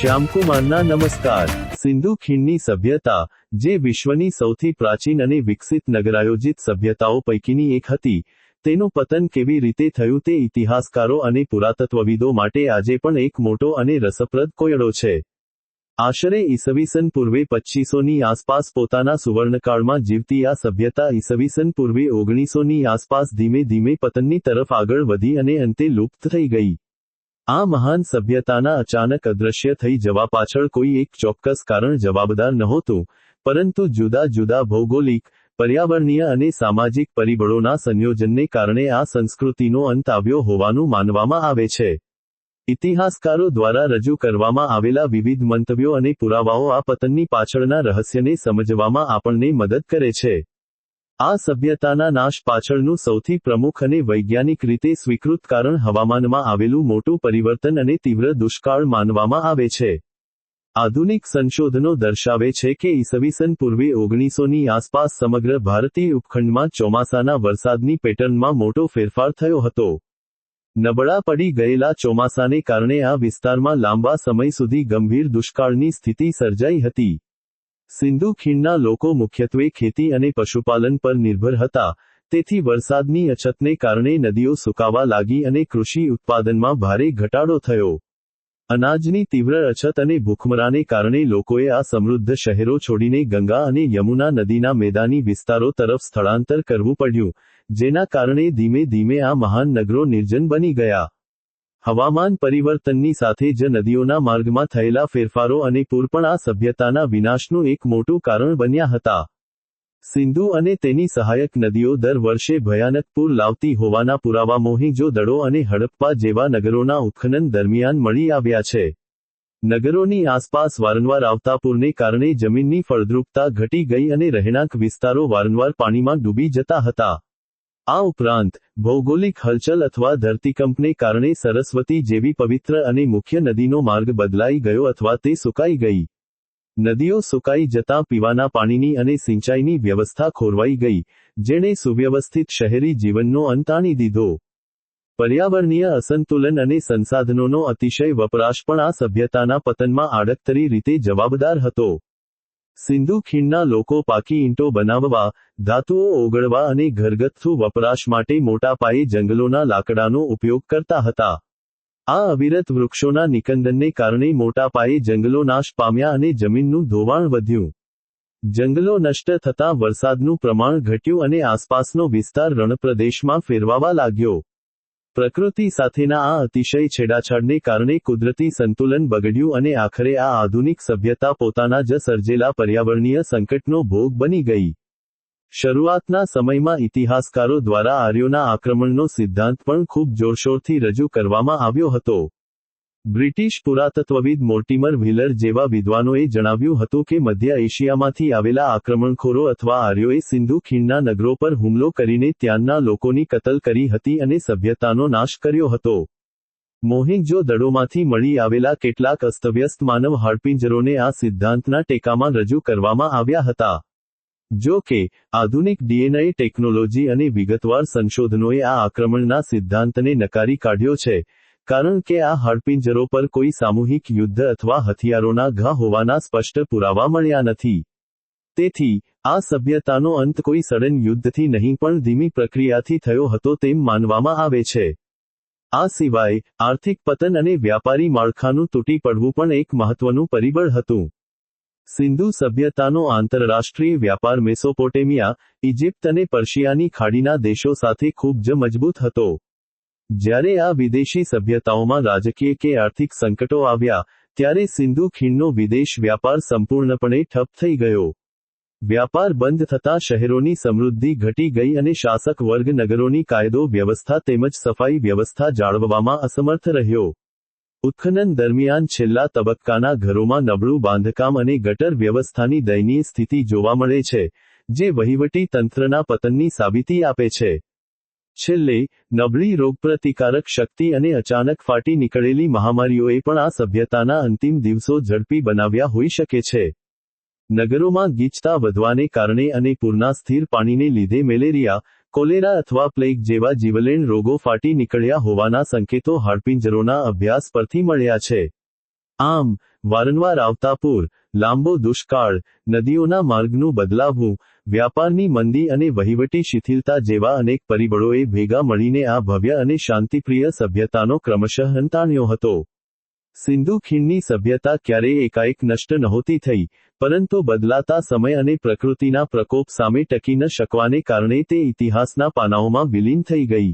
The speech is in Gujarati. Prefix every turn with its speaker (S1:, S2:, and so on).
S1: શ્યામકુમારના નમસ્કાર। સિંધુ ખીણની સભ્યતા, જે વિશ્વની સૌથી પ્રાચીન અને વિકસિત નગરાયોજિત સભ્યતાઓ પૈકીની એક હતી, તેનું પતન કેવી રીતે થયું તે ઇતિહાસકારો અને પુરાતત્વવિદો માટે આજે પણ એક મોટો અને રસપ્રદ કોયડો છે। આશરે ઈસવીસન પૂર્વે 2500ની આસપાસ પોતાના સુવર્ણકાળમાં જીવતી આ સભ્યતા ઈસવીસન પૂર્વે 1900ની આસપાસ ધીમે ધીમે પતનની તરફ આગળ વધી અને અંતે લુપ્ત થઈ ગઈ। આ મહાન સભ્યતાના અચાનક અદૃશ્ય થઈ જવા પાછળ કોઈ એક ચોક્કસ કારણ જવાબદાર નહોતું, પરંતુ જુદા જુદા ભૌગોલિક, પર્યાવરણીય અને સામાજિક પરિબળોના સંયોજનને કારણે આ સંસ્કૃતિનો અંત આવ્યો હોવાનું માનવામાં આવે છે। ઇતિહાસકારો દ્વારા રજૂ કરવામાં આવેલા વિવિધ મંતવ્યો અને પુરાવાઓ આ પતનની પાછળના રહસ્યને સમજવામાં આપણને મદદ કરે છે। આ સભ્યતાના નાશ પાછળનું સૌથી પ્રમુખ અને વૈજ્ઞાનિક રીતે સ્વીકૃત કારણ હવામાનમાં આવેલું મોટું પરિવર્તન અને તીવ્ર દુષ્કાળ માનવામાં આવે છે। આધુનિક સંશોધનો દર્શાવે છે કે ઈસવીસન પૂર્વે 1900ની આસપાસ સમગ્ર ભારતીય ઉપખંડમાં ચોમાસાના વરસાદની પેટર્નમાં મોટો ફેરફાર થયો હતો। નબળા પડી ગયેલા ચોમાસાને કારણે આ વિસ્તારમાં લાંબા સમય સુધી ગંભીર દુષ્કાળની સ્થિતિ સર્જાઈ હતી। સિંધુ ખીણના લોકો મુખ્યત્વે ખેતી અને પશુપાલન પર નિર્ભર હતા, તેથી વરસાદની અછતને કારણે નદીઓ સૂકાવા લાગી અને કૃષિ ઉત્પાદનમાં ભારે ઘટાડો થયો। અનાજની તીવ્ર અછત અને ભૂખમરાને કારણે લોકોએ આ સમૃદ્ધ શહેરો છોડીને ગંગા અને યમુના નદીના મેદાની વિસ્તારો તરફ સ્થળાંતર કરવું પડ્યું, જેના કારણે ધીમે ધીમે આ મહાન નગરો નિર્જન બની ગયા। હવામાન પરિવર્તનની સાથે જ નદીઓના માર્ગમાં થયેલા ફેરફારો અને પૂર પણ આ સભ્યતાના વિનાશનું એક મોટું કારણ બન્યા હતા। સિંધુ અને તેની સહાયક નદીઓ દર વર્ષે ભયાનક પૂર લાવતી હોવાના પુરાવા મોહેંજો-દડો અને હડપ્પા જેવા નગરોના ઉત્ખનન દરમિયાન મળી આવ્યા છે। નગરોની આસપાસ વારંવાર આવતા પૂરને કારણે જમીનની ફળદ્રુપતા ઘટી ગઈ અને રહેણાંક વિસ્તારો વારંવાર પાણીમાં ડૂબી જતા હતા। આ ઉપરાંત, ભૌગોલિક હલચલ અથવા ધરતીકંપને કારણે સરસ્વતી જેવી પવિત્ર અને મુખ્ય નદીનો માર્ગ બદલાઈ ગયો અથવા તે સુકાઈ ગઈ। નદીઓ સુકાઈ જતાં પીવાના પાણીની અને સિંચાઈની વ્યવસ્થા ખોરવાઈ ગઈ, જેણે સુવ્યવસ્થિત શહેરી જીવનનો અંત આણી દીધો। પર્યાવરણીય અસંતુલન અને સંસાધનોનો અતિશય વપરાશ પણ આ સભ્યતાના પતનમાં આડકતરી રીતે જવાબદાર હતો। સિંધુ ખીણના લોકો પાકી ઈંટો બનાવવા, ધાતુઓ ઓગળવા અને ઘરગથ્થુ વપરાશ માટે મોટા પાયે જંગલોના લાકડાનો ઉપયોગ કરતા હતા। આ અવિરત વૃક્ષોના નિકંદનને કારણે મોટા પાયે જંગલો નાશ પામ્યા અને જમીનનું ધોવાણ વધ્યું। જંગલો નષ્ટ થતાં વરસાદનું પ્રમાણ ઘટ્યું અને આસપાસનો વિસ્તાર રણપ્રદેશમાં ફેરવાવા લાગ્યો। પ્રકૃતિ સાથેના આ અતિશય છેડાછાડને કારણે કુદરતી સંતુલન બગડ્યું અને આખરે આ આધુનિક સભ્યતા પોતાના જ સર્જેલા પર્યાવરણીય સંકટનો ભોગ બની ગઈ। શરૂઆતના સમયમાં ઇતિહાસકારો દ્વારા આર્યોના આક્રમણનો સિદ્ધાંત પણ ખૂબ જોરશોરથી રજૂ કરવામાં આવ્યો હતો। બ્રિટિશ પુરાતત્વવિદ મોર્ટિમર વ્હીલર જેવા વિદ્વાનોએ જણાવ્યું હતું કે મધ્ય એશિયામાંથી આવેલા આક્રમણખોરો અથવા આર્યોએ સિંધુ ખીણના નગરો પર હુમલો કરીને ત્યાંના લોકોની કતલ કરી હતી અને સભ્યતાનો નાશ કર્યો હતો। મોહેંજો-દડોમાંથી મળી આવેલા કેટલાક અસ્તવ્યસ્ત માનવ હાડપિંજરોને આ સિદ્ધાંતના ટેકામાં રજૂ કરવામાં આવ્યા હતા। જો કે, આધુનિક ડીએનએ ટેકનોલોજી અને વિગતવાર સંશોધનોએ આ આક્રમણના સિદ્ધાંતને નકારી કાઢ્યો છે, કારણ કે આ હાડપિંજરો પર કોઈ સામૂહિક યુદ્ધ અથવા હથિયારોના ઘા હોવાના સ્પષ્ટ પુરાવા મળ્યા નથી। તેથી, આ સભ્યતાનો અંત કોઈ સડન યુદ્ધથી નહીં પણ ધીમી પ્રક્રિયાથી થયો હતો તેમ માનવામાં આવે છે। આ સિવાય, આર્થિક પતન અને વ્યાપારી માળખાનું તૂટી પડવું પણ એક મહત્વનું પરિબળ હતું। સિંધુ સભ્યતાનો આંતરરાષ્ટ્રીય વ્યાપાર મેસોપોટેમિયા, ઇજિપ્ત અને પર્શિયાની ખાડીના દેશો સાથે ખૂબ જ મજબૂત હતો। જ્યારે આ વિદેશી સભ્યતાઓમાં રાજકીય કે આર્થિક સંકટો આવ્યા, ત્યારે સિંધુ ખીણનો વિદેશ વ્યાપાર સંપૂર્ણપણે ઠપ થઈ ગયો। વ્યાપાર બંધ થતાં શહેરોની સમૃદ્ધિ ઘટી ગઈ અને શાસક વર્ગ નગરોની કાયદો વ્યવસ્થા તેમજ સફાઈ વ્યવસ્થા જાળવવામાં અસમર્થ રહ્યો। ઉત્ખનન દરમિયાન છેલ્લા તબક્કાના ઘરોમાં નબળું બાંધકામ અને ગટર વ્યવસ્થાની દયનીય સ્થિતિ જોવા મળે છે, જે વહીવટી તંત્રના પતનની સાબિતી આપે છે। છેલ્લે, નબળી રોગપ્રતિકારક શક્તિ અને અચાનક ફાટી નીકળેલી મહામારીઓએ પણ આ સભ્યતાના અંતિમ દિવસો ઝડપી બનાવ્યા હોઈ શકે છે। નગરોમાં ગીચતા વધવાને કારણે અને પૂરના સ્થિર પાણીને લીધે મેલેરિયા, કોલેરા અથવા પ્લેગ જેવા જીવલેણ રોગો ફાટી નીકળ્યા હોવાના સંકેતો હાડપિંજરોના અભ્યાસ પરથી મળ્યા છે। આમ, વારંવાર આવતા પૂર, લાંબો દુષ્કાળ, નદીઓના માર્ગનું બદલાવવું, વ્યાપારની મંદી અને વહીવટી શિથિલતા જેવા અનેક પરિબળોએ ભેગા મળીને આ ભવ્ય અને શાંતિપ્રિય સભ્યતાનો ક્રમશઃ અંત આણ્યો હતો. સિંધુ ખીણની સભ્યતા ક્યારેય એકાએક નષ્ટ નહોતી થઈ, પરંતુ બદલાતા સમય અને પ્રકૃતિના પ્રકોપ સામે ટકી ન શકવાને કારણે તે ઇતિહાસના પાનાઓમાં વિલીન થઈ ગઈ.